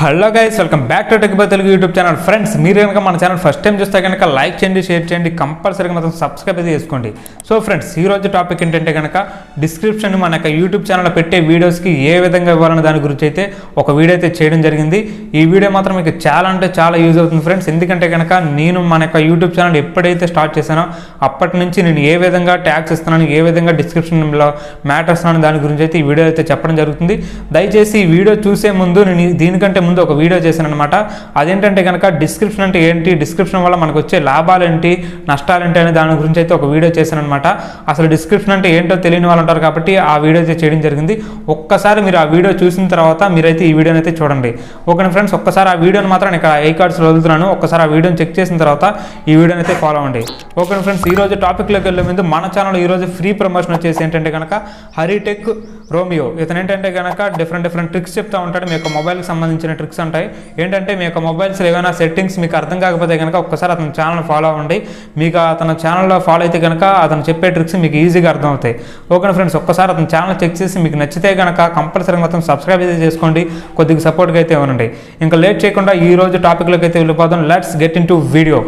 Hello guys, welcome back to tech by Telugu YouTube channel. Friends, మీరు కనుక మన channel first time చూస్తే కనుక లైక్ చేయండి, షేర్ చేయండి, కంపల్సరీగా మాత్రం సబ్స్క్రైబ్ అయితే చేసుకోండి. సో ఫ్రెండ్స్, ఈరోజు టాపిక్ ఏంటంటే కనుక డిస్క్రిప్షన్ మన యొక్క యూట్యూబ్ ఛానల్ పెట్టే వీడియోస్కి ఏ విధంగా ఇవ్వాలనే దాని గురించి అయితే ఒక వీడియో అయితే చేయడం జరిగింది. ఈ వీడియో మాత్రం మీకు చాలా అంటే చాలా యూజ్ అవుతుంది ఫ్రెండ్స్. ఎందుకంటే కనుక నేను మన యొక్క యూట్యూబ్ ఛానల్ ఎప్పుడైతే స్టార్ట్ చేశానో అప్పటి నుంచి నేను ఏ విధంగా ట్యాగ్స్ ఇస్తున్నాను, ఏ విధంగా డిస్క్రిప్షన్లో మ్యాటర్స్ అనే దాని గురించి అయితే ఈ వీడియో అయితే చెప్పడం జరుగుతుంది. దయచేసి ఈ వీడియో చూసే ముందు నేను దీనికంటే ముందు ఒక వీడియో చేశాను అనమాట. అదేంటంటే కనుక డిస్క్రిప్షన్ అంటే ఏంటి, డిస్క్రిప్షన్ వల్ల మనకు వచ్చే లాభాలు ఏంటి, నష్టాలు ఏంటి అనే దాని గురించి అయితే ఒక వీడియో చేశాను అనమాట. అసలు డిస్క్రిప్షన్ అంటే ఏంటో తెలియని వాళ్ళు ఉంటారు కాబట్టి ఆ వీడియో అయితే చేయడం జరిగింది. ఒక్కసారి మీరు ఆ వీడియో చూసిన తర్వాత మీరైతే ఈ వీడియోని అయితే చూడండి. ఓకే ఫ్రెండ్స్, ఒక్కసారి ఆ వీడియోని మాత్రం నేను ఐ కార్డ్స్లో వదులుతున్నాను. ఒక్కసారి ఆ వీడియోని చెక్ చేసిన తర్వాత ఈ వీడియోని అయితే ఫాలో అవ్వండి. ఓకే ఫ్రెండ్స్, ఈరోజు టాపిక్లోకి వెళ్ళే ముందు మన ఛానల్ ఈరోజు ఫ్రీ ప్రమోషన్ వచ్చేసి ఏంటంటే కనుక హరిటెక్ రోమియో. ఇతను ఏంటంటే కనుక డిఫరెంట్ ట్రిక్స్ చెప్తూ ఉంటాడు. మీ యొక్క మొబైల్కి సంబంధించిన ట్రిక్స్ ఉంటాయి. ఏంటంటే మీ యొక్క మొబైల్స్లో ఏమైనా సెట్టింగ్స్ మీకు అర్థం కాకపోతే కనుక ఒక్కసారి అతని ఛానల్ ఫాలో అవ్వండి. మీకు అతని ఛానల్లో ఫాలో అయితే కనుక అతను చెప్పే ట్రిక్స్ మీకు ఈజీగా అర్థం అవుతాయి. ఓకే ఫ్రెండ్స్, ఒక్కసారి అతని ఛానల్ చెక్ చేసి మీకు నచ్చితే కనుక కంపల్సరీ మొత్తం సబ్స్క్రైబ్ అయితే చేసుకోండి. కొద్దిగా సపోర్ట్గా అయితే ఇవ్వండి. ఇంకా లేట్ చేయకుండా ఈ రోజు టాపిక్లోకి అయితే వెళ్ళిపోదాం. Let's get in to video.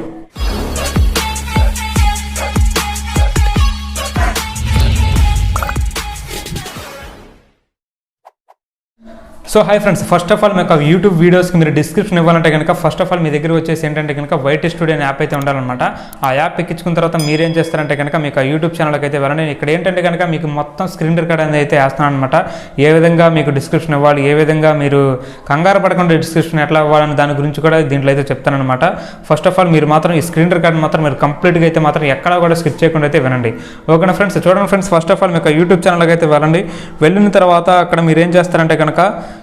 So hi friends, first of all మీకు యూట్యూబ్ వీడియోస్కి మీరు డిస్క్రిప్షన్ ఇవ్వాలంటే కనుక ఫస్ట్ ఆఫ్ ఆల్ మీ దగ్గర వచ్చేసి ఏంటంటే కనుక వైట్ స్టూడియో అనే యాప్ అయితే ఉండాలన్నమాట. ఆ యాప్ ఎక్కించుకున్న తర్వాత మీరేం చేస్తారంటే కనుక మీకు యూట్యూబ్ ఛానల్కి అయితే వెళ్ళండి. ఇక్కడ ఏంటంటే కనుక మీకు మొత్తం స్క్రీన్ రికార్డ్ అనేది అయితే వేస్తాను అనమాట. ఏ విధంగా మీకు డిస్క్రిప్షన్ ఇవ్వాలి, ఏ విధంగా మీరు కంగారు పడకుండా డిస్క్రిప్షన్ ఎట్లా ఇవ్వాలని దాని గురించి కూడా దీంట్లో అయితే చెప్తానమాట. ఫస్ట్ ఆఫ్ ఆల్ మీరు మాత్రం ఈ స్క్రీన్ రికార్డ్ మాత్రం మీరు కంప్లీట్గా అయితే మాత్రం ఎక్కడా కూడా స్కిప్ చేయకుండా అయితే వినండి. ఓకేనా ఫ్రెండ్స్, చూడండి ఫ్రెండ్స్, ఫస్ట్ ఆఫ్ ఆల్ మీకు యూట్యూబ్ ఛానల్కి అయితే వెళ్ళండి. వెళ్ళిన తర్వాత అక్కడ మీరు ఏం చేస్తారంటే కనుక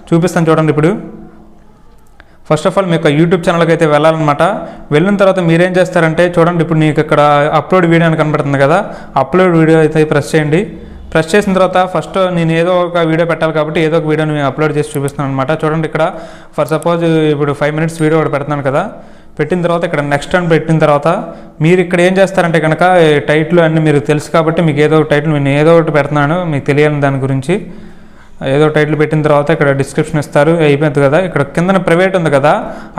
చూపిస్తాను చూడండి. ఇప్పుడు ఫస్ట్ ఆఫ్ ఆల్ మీకు యూట్యూబ్ ఛానల్కి అయితే వెళ్ళాలన్నమాట. వెళ్ళిన తర్వాత మీరేం చేస్తారంటే చూడండి, ఇప్పుడు నీకు ఇక్కడ అప్లోడ్ వీడియో అని కనబడుతుంది కదా, అప్లోడ్ వీడియో అయితే ప్రెస్ చేయండి. ప్రెస్ చేసిన తర్వాత ఫస్ట్ నేను ఏదో ఒక వీడియో పెట్టాలి కాబట్టి ఏదో ఒక వీడియోని నేను అప్లోడ్ చేసి చూపిస్తున్నాను అనమాట. చూడండి, ఇక్కడ ఫర్ సపోజ్ ఇప్పుడు 5 minutes వీడియో ఒకటి పెడుతున్నాను కదా. పెట్టిన తర్వాత ఇక్కడ నెక్స్ట్ అని పెట్టిన తర్వాత మీరు ఇక్కడ ఏం చేస్తారంటే కనుక టైటిల్ అన్నీ మీరు తెలుసు కాబట్టి మీకు ఏదో ఒక టైటిల్ నేను ఏదో ఒకటి పెడుతున్నాను మీకు తెలియని దాని గురించి. ఏదో టైటిల్ పెట్టిన తర్వాత ఇక్కడ డిస్క్రిప్షన్ ఇస్తారు, అయిపోయింది కదా. ఇక్కడ కింద ప్రైవేట్ ఉంది కదా,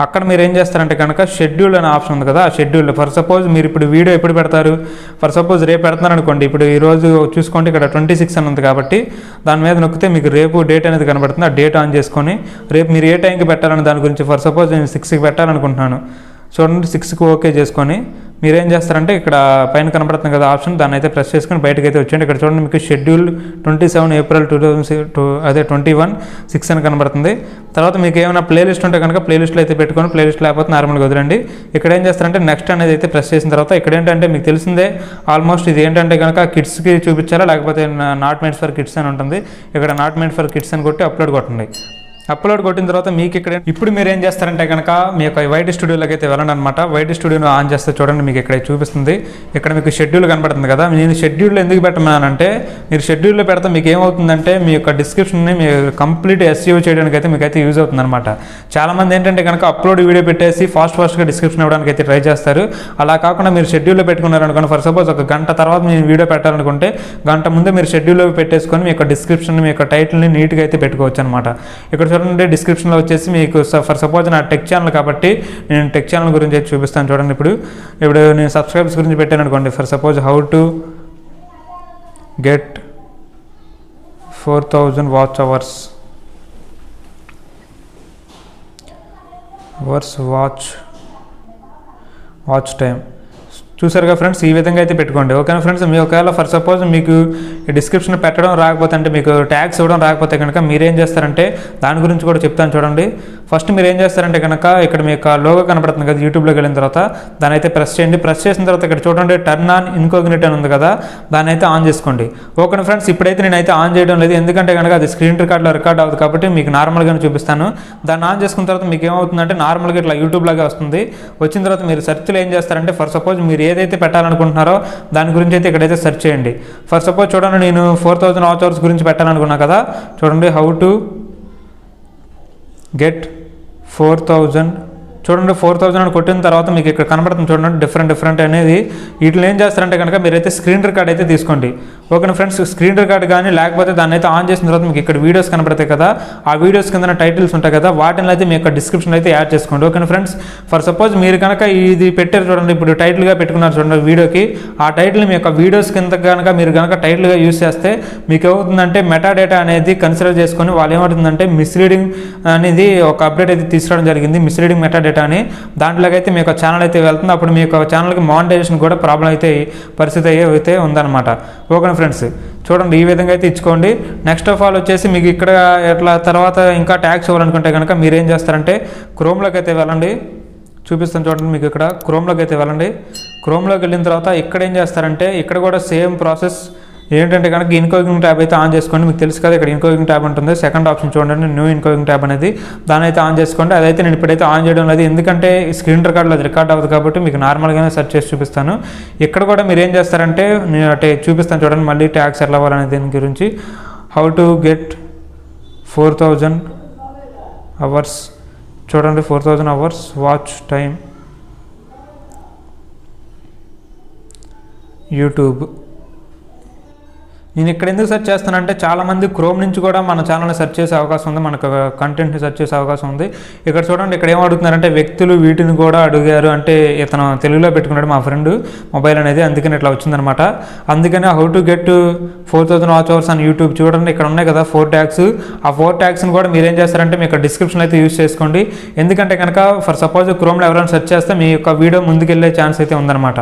అక్కడ మీరు ఏం చేస్తారంటే కనుక షెడ్యూల్ అనే ఆప్షన్ ఉంది కదా. ఆ షెడ్యూల్ ఫర్ సపోజ్ మీరు ఇప్పుడు వీడియో ఎప్పుడు పెడతారు, ఫర్ సపోజ్ రేపు పెడతారు అనుకోండి. ఇప్పుడు ఈరోజు చూసుకోండి, ఇక్కడ 26 అని ఉంది కాబట్టి దాని మీద నొక్కితే మీకు రేపు డేట్ అనేది కనబడుతుంది. ఆ డేట్ ఆన్ చేసుకొని రేపు మీరు ఏ టైంకి పెట్టాలని దాని గురించి ఫర్ సపోజ్ నేను 6కి పెట్టాలనుకుంటున్నాను. చూడండి, 6కి ఓకే చేసుకొని మీరేం చేస్తారంటే ఇక్కడ పైన కనబడుతుంది కదా ఆప్షన్, దాన్ని అయితే ప్రెస్ చేసుకొని బయటకు అయితే వచ్చేయండి. ఇక్కడ చూడండి, మీకు షెడ్యూల్ 27 April 2021 అని కనబడుతుంది. తర్వాత మీకు ఏమైనా ప్లేలిస్ట్ ఉంటే కనుక ప్లేలిస్ట్లో అయితే పెట్టుకొని, ప్లేలిస్ట్ లేకపోతే నార్మల్గా వదిలేండి. ఇక్కడ ఏం చేస్తారంటే నెక్స్ట్ అనేది అయితే ప్రెస్ చేసిన తర్వాత ఇక్కడ ఏంటంటే మీకు తెలిసిందే ఆల్మోస్ట్ ఇది ఏంటంటే కనుక కిడ్స్కి చూపించాలా లేకపోతే నాట్ మేడ్ ఫర్ కిడ్స్ అని ఉంటుంది. ఇక్కడ నాట్ మేడ్ ఫర్ కిడ్స్ అని కొట్టి అప్లోడ్ కొట్టండి. అప్లోడ్ కొట్టిన తర్వాత మీకు ఇక్కడ ఇప్పుడు మీరు ఏం చేస్తారంటే కనుక మీ యొక్క వైట్ స్టూడియోలోకి అయితే వెళ్ళండి అనమాట. వైట్ స్టూడియోను ఆన్ చేస్తే చూడండి, మీకు ఇక్కడ చూపిస్తుంది. ఇక్కడ మీకు షెడ్యూల్ కనబడుతుంది కదా. నేను షెడ్యూల్లో ఎందుకు పెట్టమన్నానంటే మీరు షెడ్యూల్లో పెడితే మీకు ఏమవుతుందంటే మీ యొక్క డిస్క్రిప్షన్ని మీరు కంప్లీట్ SEO చేయడానికి అయితే మీకు అయితే యూజ్ అవుతుంది అనమాట. చాలామంది ఏంటంటే కనుక అప్లోడ్ వీడియో పెట్టేసి ఫాస్ట్గా డిస్క్రిప్షన్ ఇవ్వడానికి అయితే ట్రై చేస్తారు. అలా కాకుండా మీరు షెడ్యూల్లో పెట్టుకున్నారనుకోండి, ఫర్ సపోజ్ ఒక గంట తర్వాత మీరు వీడియో పెట్టాలనుకుంటే గంట ముందు మీరు షెడ్యూల్లో పెట్టేసుకొని మీ యొక్క డిస్క్రిప్షన్, మీ యొక్క టైటిల్ని నీట్గా అయితే పెట్టుకోవచ్చు అనమాట. ఇక్కడ చూడండి, డిస్క్రిప్షన్లో వచ్చేసి మీకు ఫర్ సపోజ్ నా టెక్ ఛానల్ కాబట్టి నేను టెక్ ఛానల్ గురించి అయితే చూపిస్తాను చూడండి. ఇప్పుడు నేను సబ్స్క్రైబర్స్ గురించి పెట్టాను అనుకోండి. For suppose how to get 4000 watch time చూసారుగా ఫ్రెండ్స్. ఈ విధంగా అయితే పెట్టుకోండి. ఓకేనా ఫ్రెండ్స్, మీ ఒకవేళ ఫర్ సపోజ్ మీకు డిస్క్రిప్షన్ పెట్టడం రాకపోతే, అంటే మీకు ట్యాగ్స్ ఇవ్వడం రాకపోతే కనుక మీరేం చేస్తారంటే దాని గురించి కూడా చెప్తాను చూడండి. ఫస్ట్ మీరు ఏం చేస్తారంటే కనుక ఇక్కడ మీ యొక్క లోగో కనపడుతుంది కదా, యూట్యూబ్లోకి వెళ్ళిన తర్వాత దాన్ని అయితే ప్రెస్ చేయండి. ప్రెస్ చేసిన తర్వాత ఇక్కడ చూడండి టర్న్ ఆన్ ఇన్కోగ్నిట్ అని ఉంది కదా, దాన్ని అయితే ఆన్ చేసుకోండి. ఓకేనా ఫ్రెండ్స్, ఇప్పుడైతే నేనైతే ఆన్ చేయడం లేదు, ఎందుకంటే కనుక అది స్క్రీన్ రికార్డ్లో రికార్డ్ అవుతుంది కాబట్టి మీకు నార్మల్గానే చూపిస్తాను. దాన్ని ఆన్ చేసుకున్న తర్వాత మీకు ఏమవుతుందంటే నార్మల్గా ఇట్లా యూట్యూబ్ లాగా వస్తుంది. వచ్చిన తర్వాత మీరు సెర్చ్లో ఏం చేస్తారంటే ఫర్ సపోజ్ మీరు ఏదైతే పెట్టాలనుకుంటున్నారో దాని గురించి అయితే ఇక్కడైతే సెర్చ్ చేయండి. ఫర్ సపోజ్ చూడండి, నేను 4000 వాచ్ అవర్స్ గురించి పెట్టాలనుకున్నా కదా. చూడండి, హౌ టు గెట్ 4000 చూడండి 4000 అని కొట్టిన తర్వాత మీకు ఇక్కడ కనబడుతుంది చూడండి డిఫరెంట్ అనేది. వీటిని ఏం చేస్తారంటే కనుక మీరైతే స్క్రీన్ రికార్డ్ అయితే తీసుకోండి. ఓకేనా ఫ్రెండ్స్, స్క్రీన్ రికార్డ్ కానీ లేకపోతే దాన్ని అయితే ఆన్ చేసిన తర్వాత మీకు ఇక్కడ వీడియోస్ కనబడతాయి కదా, ఆ వీడియోస్ కింద టైటిల్స్ ఉంటాయి కదా, వాటిని అయితే మీ యొక్క డిస్క్రిప్షన్ అయితే యాడ్ చేసుకోండి. ఓకేనా ఫ్రెండ్స్, ఫర్ సపోజ్ మీరు కనుక ఇది పెట్టారు చూడండి, ఇప్పుడు టైటిల్గా పెట్టుకున్నారు చూడండి వీడియోకి, ఆ టైటిల్ మీ యొక్క వీడియోస్ కింద కనుక మీరు కనుక టైటిల్గా యూస్ చేస్తే మీకు ఏమవుతుందంటే మెటా డేటా అనేది కన్సిడర్ చేసుకొని వాళ్ళు ఏమవుతుందంటే మిస్లీడింగ్ అనేది ఒక అప్డేట్ అయితే తీసుకురావడం జరిగింది, మిస్లీడింగ్ మెటా డేటా అని. దాంట్లోకి అయితే మీ యొక్క ఛానల్ అయితే వెళ్తుంది, అప్పుడు మీ యొక్క ఛానల్కి మానిటైజేషన్ కూడా ప్రాబ్లం అయితే పరిస్థితి అయితే ఉందన్నమాట. ఓకే ఫ్రెండ్స్, చూడండి ఈ విధంగా అయితే ఇచ్చుకోండి. నెక్స్ట్ ఆఫ్ ఆల్ వచ్చేసి మీకు ఇక్కడ ఎట్లా తర్వాత ఇంకా ట్యాగ్స్ ఇవ్వాలనుకుంటే కనుక మీరు ఏం చేస్తారంటే క్రోమ్లోకి అయితే వెళ్ళండి, చూపిస్తాను చూడండి. మీకు ఇక్కడ క్రోమ్లోకి అయితే వెళ్ళండి. క్రోమ్లోకి వెళ్ళిన తర్వాత ఇక్కడ ఏం చేస్తారంటే ఇక్కడ కూడా సేమ్ ప్రాసెస్ ఏంటంటే కనుక ఇన్కోగింగ్ ట్యాబ్ అయితే ఆన్ చేసుకోండి. మీకు తెలుసు కదా ఇక్కడ ఇన్కోగింగ్ ట్యాబ్ ఉంటుంది, సెకండ్ ఆప్షన్ చూడండి, న్యూ ఇన్కోగింగ్ ట్యాబ్ అనేది, దాని అయితే ఆన్ చేసుకోండి. అదైతే నేను ఇప్పుడైతే ఆన్ చేయడం లేదు, ఎందుకంటే స్క్రీన్ రికార్డ్లో అది రికార్డ్ అవ్వదు కాబట్టి మీకు నార్మల్గానే సెర్చ్ చేసి చూపిస్తాను. ఇక్కడ కూడా మీరు ఏం చేస్తారంటే నేను అంటే చూపిస్తాను చూడండి, మళ్ళీ ట్యాగ్స్ ఎలా అవ్వాలనే దీని గురించి. హౌ టు గెట్ 4000 అవర్స్, చూడండి 4000 అవర్స్ వాచ్ టైం యూట్యూబ్. నేను ఇక్కడ ఎందుకు సెర్చ్ చేస్తానంటే చాలామంది క్రోమ్ నుంచి కూడా మన ఛానల్ని సెర్చ్ చేసే అవకాశం ఉంది, మనకు కంటెంట్ని సెర్చ్ చేసే అవకాశం ఉంది. ఇక్కడ చూడండి ఇక్కడ ఏం అడుగుతున్నారంటే వ్యక్తులు వీటిని కూడా అడిగారు, అంటే ఇతను తెలుగులో పెట్టుకున్నాడు మా ఫ్రెండ్ మొబైల్ అనేది, అందుకని ఇట్లా వచ్చిందనమాట. అందుకని how to get 4000 watch hours అని యూట్యూబ్, చూడండి ఇక్కడ ఉన్నాయి కదా 4 ట్యాగ్స్, ఆ 4 ట్యాగ్స్ని కూడా మీరు ఏం చేస్తారంటే మీ యొక్క డిస్క్రిప్షన్ అయితే యూస్ చేసుకోండి. ఎందుకంటే కనుక ఫర్ సపోజ్ క్రోమ్లో ఎవరైనా సెర్చ్ చేస్తే మీ యొక్క వీడియో ముందుకెళ్ళే ఛాన్స్ అయితే ఉందన్నమాట.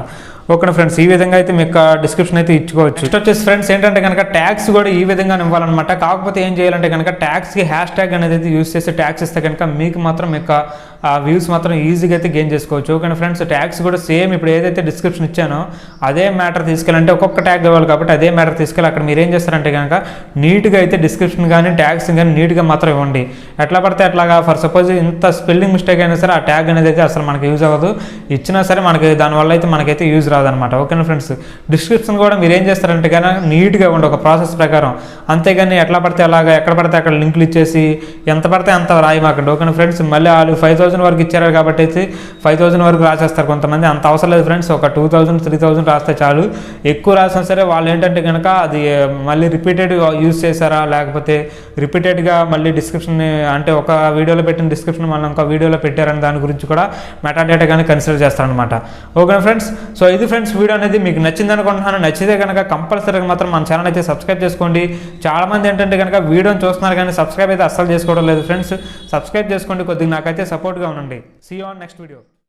ఓకే ఫ్రెండ్స్, ఈ విధంగా అయితే మీ యొక్క డిస్క్రిప్షన్ అయితే ఇచ్చుకోవచ్చు. నెక్స్ట్ వచ్చేసి ఫ్రెండ్స్ ఏంటంటే కనుక ట్యాగ్స్ కూడా ఈ విధంగా ఇవ్వాలన్నమాట. కాకపోతే ఏం చేయాలంటే కనుక ట్యాగ్స్కి హ్యాష్ ట్యాగ్ అనేది అయితే యూస్ చేసి ట్యాగ్స్ ఇస్తే కనుక మీకు మాత్రం మీ యొక్క వ్యూస్ మాత్రం ఈజీగా అయితే గెయిన్ చేసుకోవచ్చు. ఓకే ఫ్రెండ్స్, ట్యాగ్స్ కూడా సేమ్ ఇప్పుడు ఏదైతే డిస్క్రిప్షన్ ఇచ్చానో అదే మ్యాటర్ తీసుకెళ్ళాలంటే ఒక్కొక్క ట్యాగ్ ఇవ్వాలి కాబట్టి అదే మ్యాటర్ తీసుకెళ్ళి అక్కడ మీరు ఏం చేస్తారంటే కనుక నీట్గా అయితే డిస్క్రిప్షన్ కానీ ట్యాగ్స్ కానీ నీట్గా మాత్రం ఇవ్వండి. ఎట్లా పడితే అట్లాగా ఫర్ సపోజ్ ఇంత స్పెల్లింగ్ మిస్టేక్ అయినా సరే ఆ ట్యాగ్ అనేది అయితే అసలు మనకి యూజ్ అవ్వదు, ఇచ్చినా సరే మనకి దానివల్ల అయితే మనకైతే యూజ్ రాదనమాట. ఓకేనా ఫ్రెండ్స్, డిస్క్రిప్షన్ కూడా మీరు ఏం చేస్తారంటే కనుక నీట్గా ఇవ్వండి ఒక ప్రాసెస్ ప్రకారం, అంతేగాని ఎట్లా పడితే అలాగా ఎక్కడ పడితే అక్కడ లింకులు ఇచ్చేసి ఎంత పడితే అంత రాయమాకండి. ఓకేనా ఫ్రెండ్స్, మళ్ళీ వాళ్ళు 5000 వరకు ఇచ్చారు కాబట్టి అయితే 5000 వరకు రాసేస్తారు కొంతమంది, అంత అవసరం లేదు ఫ్రెండ్స్, ఒక 2000 3000 రాస్తే చాలు. ఎక్కువ రాసినా సరే వాళ్ళు ఏంటంటే కనుక అది మళ్ళీ రిపీటెడ్ యూజ్ చేశారా లేకపోతే రిపీటెడ్గా మళ్ళీ డిస్క్రిప్షన్ అంటే ఒక వీడియోలో పెట్టిన డిస్క్రిప్షన్ మళ్ళీ ఇంకో వీడియోలో పెట్టారని దాని గురించి కూడా మెటా డేటా కానీ కన్సిడర్ చేస్తారనమాట. ఓకే ఫ్రెండ్స్, సో ఇది ఫ్రెండ్స్ వీడియో అనేది మీకు నచ్చింది అనుకుంటున్నాను. నచ్చితే కనుక కంపల్సరీగా మాత్రం మన ఛానల్ అయితే సబ్స్క్రైబ్ చేసుకోండి. చాలామంది ఏంటంటే కనుక వీడియోని చూస్తున్నారు కానీ సబ్స్క్రైబ్ అయితే అస్సలు చేసుకోవడం లేదు ఫ్రెండ్స్, సబ్స్క్రైబ్ చేసుకోండి, కొద్దిగా నాకైతే సపోర్ట్గా ఉండండి. See you on next video.